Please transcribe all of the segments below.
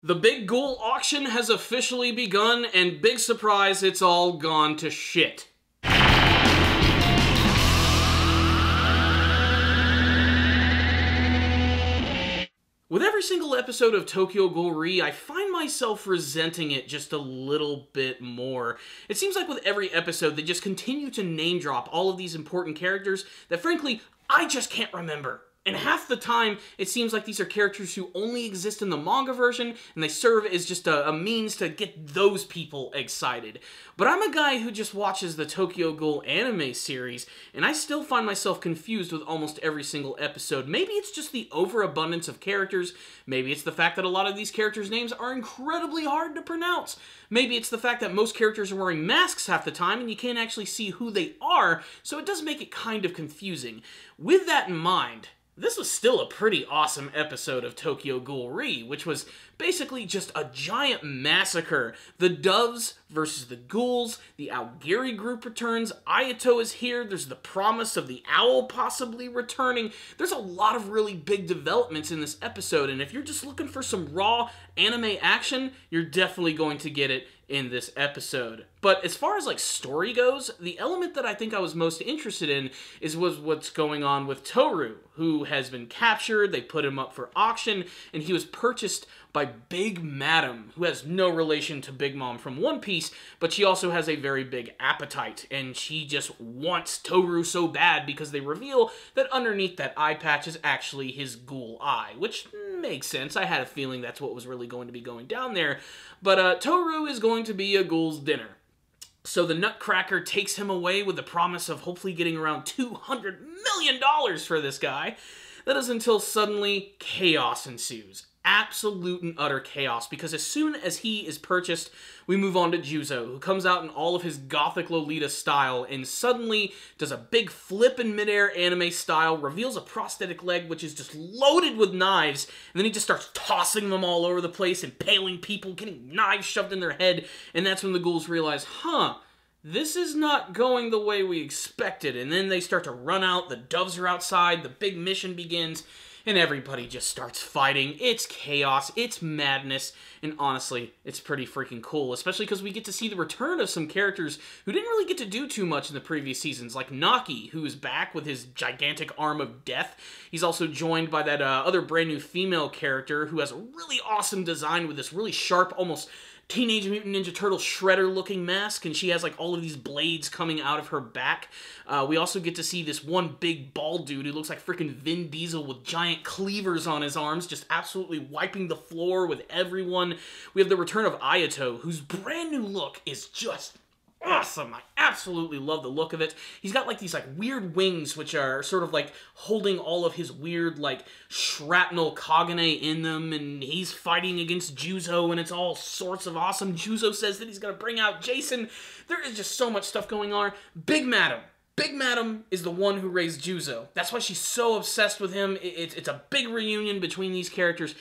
The big Ghoul auction has officially begun, and big surprise, it's all gone to shit. With every single episode of Tokyo Ghoul, I find myself resenting it just a little bit more. It seems like with every episode, they just continue to name drop all of these important characters that, frankly, I just can't remember. And half the time, it seems like these are characters who only exist in the manga version, and they serve as just a means to get those people excited. But I'm a guy who just watches the Tokyo Ghoul anime series, and I still find myself confused with almost every single episode. Maybe it's just the overabundance of characters, maybe it's the fact that a lot of these characters' names are incredibly hard to pronounce. Maybe it's the fact that most characters are wearing masks half the time, and you can't actually see who they are, so it does make it kind of confusing. With that in mind, this was still a pretty awesome episode of Tokyo Ghoul, which was basically just a giant massacre. The Doves versus the Ghouls, the Aogiri group returns, Ayato is here, there's the promise of the owl possibly returning. There's a lot of really big developments in this episode, and if you're just looking for some raw anime action, you're definitely going to get it in this episode. But as far as like story goes, the element that I think I was most interested in was what's going on with Toru, who has been captured, they put him up for auction, and he was purchased by Big Madam, who has no relation to Big Mom from One Piece, but she also has a very big appetite, and she just wants Toru so bad because they reveal that underneath that eye patch is actually his ghoul eye, which makes sense. I had a feeling that's what was really going to be going down there. But Toru is going to be a ghoul's dinner. So the Nutcracker takes him away with the promise of hopefully getting around $200 million for this guy. That is until suddenly chaos ensues. Absolute and utter chaos, because as soon as he is purchased, we move on to Juzo, who comes out in all of his gothic Lolita style and suddenly does a big flip in midair anime style, reveals a prosthetic leg which is just loaded with knives, and then he just starts tossing them all over the place, impaling people, getting knives shoved in their head, and that's when the ghouls realize, this is not going the way we expected, and then they start to run out, the doves are outside, the big mission begins, and everybody just starts fighting. It's chaos, it's madness, and honestly, it's pretty freaking cool, especially because we get to see the return of some characters who didn't really get to do too much in the previous seasons, like Naki, who is back with his gigantic arm of death. He's also joined by that other brand new female character who has a really awesome design with this really sharp, almost Teenage Mutant Ninja Turtle Shredder looking mask, and she has like all of these blades coming out of her back. We also get to see this one big bald dude who looks like freaking Vin Diesel with giant cleavers on his arms, just absolutely wiping the floor with everyone. We have the return of Ayato, whose brand new look is just awesome. I absolutely love the look of it. He's got like these like weird wings which are sort of like holding all of his weird like shrapnel Kagane in them, and he's fighting against Juzo, and it's all sorts of awesome. Juzo says that he's gonna bring out Jason. There is just so much stuff going on. Big Madam is the one who raised Juzo. That's why she's so obsessed with him. It's a big reunion between these characters.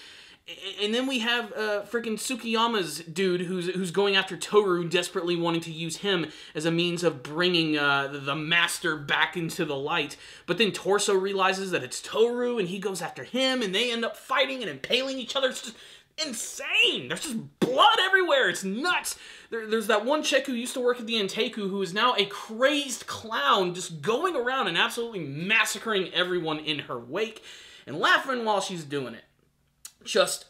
And then we have freaking Tsukiyama's dude who's going after Toru, desperately wanting to use him as a means of bringing the master back into the light. But then Torso realizes that it's Toru, and he goes after him, and they end up fighting and impaling each other. It's just insane. There's just blood everywhere. It's nuts. There's that one chick who used to work at the Anteku who is now a crazed clown, just going around and absolutely massacring everyone in her wake and laughing while she's doing it. Just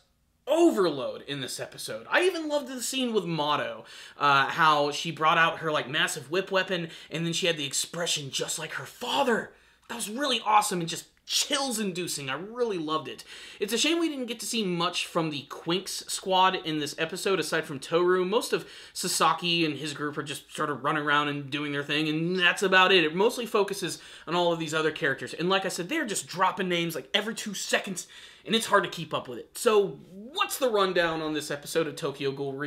overload in this episode. I even loved the scene with Mato, how she brought out her like massive whip weapon, and then she had the expression just like her father. That was really awesome and just chills-inducing. I really loved it. It's a shame we didn't get to see much from the Quinks squad in this episode, aside from Toru. Most of Sasaki and his group are just sort of running around and doing their thing, and that's about it. It mostly focuses on all of these other characters, and like I said, they're just dropping names like every 2 seconds, and it's hard to keep up with it. So, what's the rundown on this episode of Tokyo Ghoul?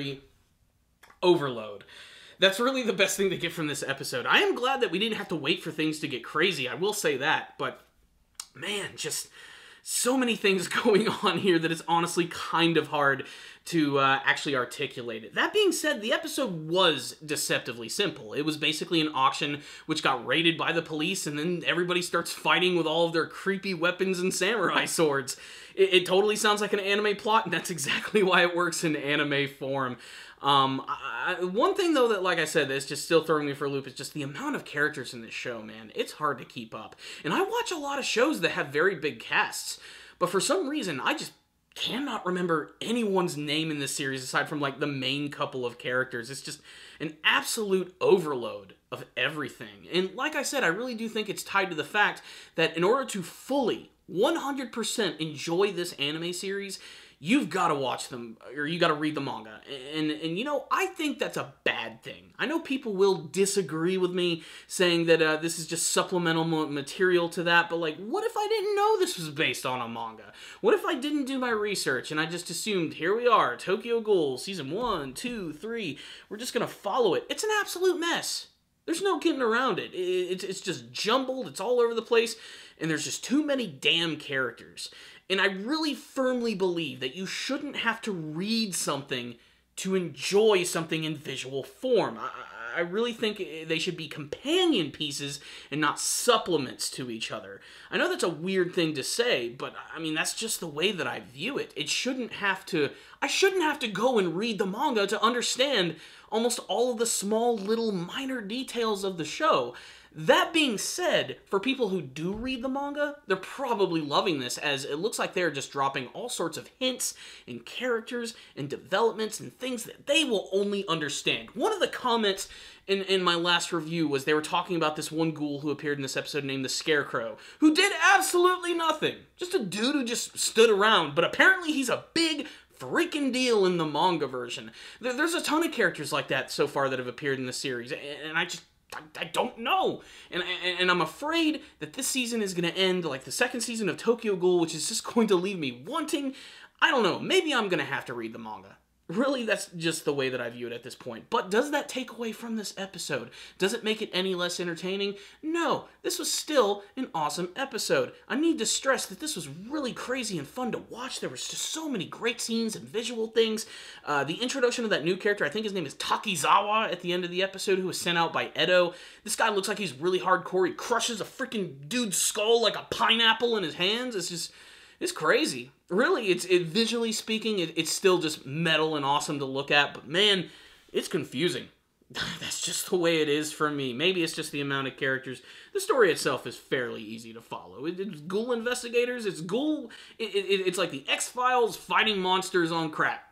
Overload. That's really the best thing to get from this episode. I am glad that we didn't have to wait for things to get crazy, I will say that, but man, just so many things going on here that it's honestly kind of hard to actually articulate it. That being said, the episode was deceptively simple. It was basically an auction which got raided by the police, and then everybody starts fighting with all of their creepy weapons and samurai swords. It totally sounds like an anime plot, and that's exactly why it works in anime form. One thing, though, that, like I said, that's just still throwing me for a loop is just the amount of characters in this show, man. It's hard to keep up. And I watch a lot of shows that have very big casts, but for some reason, I just cannot remember anyone's name in this series aside from, like, the main couple of characters. It's just an absolute overload of everything. And like I said, I really do think it's tied to the fact that in order to fully 100% enjoy this anime series, you've got to watch them, or you got to read the manga. And you know, I think that's a bad thing. I know people will disagree with me, saying that this is just supplemental material to that, but like, what if I didn't know this was based on a manga? What if I didn't do my research and I just assumed, here we are, Tokyo Ghoul, season 1, 2, 3, we're just going to follow it? It's an absolute mess. There's no getting around it. It's just jumbled, it's all over the place, and there's just too many damn characters. And I really firmly believe that you shouldn't have to read something to enjoy something in visual form. I really think they should be companion pieces and not supplements to each other. I know that's a weird thing to say, but I mean, that's just the way that I view it. I shouldn't have to go and read the manga to understand almost all of the small little minor details of the show. That being said, for people who do read the manga, they're probably loving this, as it looks like they're just dropping all sorts of hints and characters and developments and things that they will only understand. One of the comments in my last review was they were talking about this one ghoul who appeared in this episode named the Scarecrow, who did absolutely nothing. Just a dude who just stood around, but apparently he's a big freaking deal in the manga version. There's a ton of characters like that so far that have appeared in the series, and I don't know. And I'm afraid that this season is going to end like the second season of Tokyo Ghoul, which is just going to leave me wanting, I don't know, maybe I'm going to have to read the manga. Really, that's just the way that I view it at this point. But does that take away from this episode? Does it make it any less entertaining? No, this was still an awesome episode. I need to stress that this was really crazy and fun to watch. There was just so many great scenes and visual things. The introduction of that new character, I think his name is Takizawa at the end of the episode, who was sent out by Edo. This guy looks like he's really hardcore. He crushes a freaking dude's skull like a pineapple in his hands. It's crazy. Really, visually speaking, it's still just metal and awesome to look at, but man, it's confusing. That's just the way it is for me. Maybe it's just the amount of characters. The story itself is fairly easy to follow. It's Ghoul investigators, it's Ghoul, it's like the X-Files fighting monsters on crack.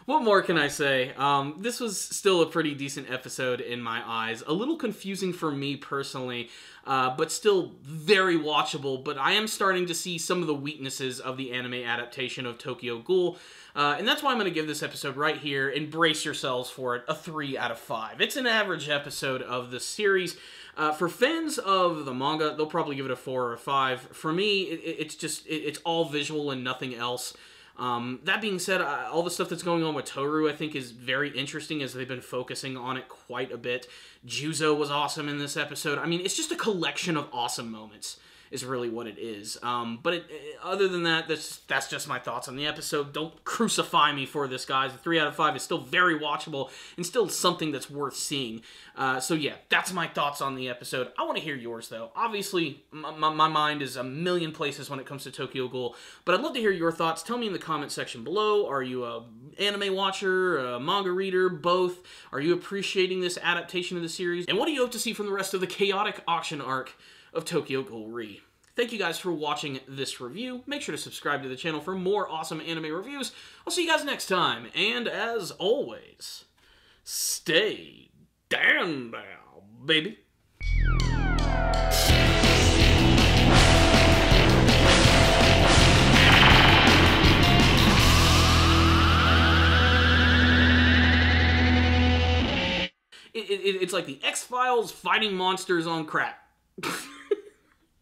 What more can I say? This was still a pretty decent episode in my eyes. A little confusing for me personally, but still very watchable. But I am starting to see some of the weaknesses of the anime adaptation of Tokyo Ghoul. And that's why I'm going to give this episode right here, and brace yourselves for it, a 3 out of 5. It's an average episode of the series. For fans of the manga, they'll probably give it a 4 or a 5. For me, it's all visual and nothing else. That being said, all the stuff that's going on with Toru, I think, is very interesting, as they've been focusing on it quite a bit. Juzo was awesome in this episode. I mean, it's just a collection of awesome moments, is really what it is. But other than that, that's just my thoughts on the episode. Don't crucify me for this, guys. A 3 out of 5 is still very watchable, and still something that's worth seeing. So yeah, that's my thoughts on the episode. I want to hear yours, though. Obviously, my mind is a million places when it comes to Tokyo Ghoul, but I'd love to hear your thoughts. Tell me in the comment section below. Are you a anime watcher, a manga reader, both? Are you appreciating this adaptation of the series? And what do you hope to see from the rest of the chaotic auction arc of Tokyo Ghoul Re? Thank you guys for watching this review. Make sure to subscribe to the channel for more awesome anime reviews. I'll see you guys next time, and as always, stay down now, baby. It's like the X-Files fighting monsters on crack.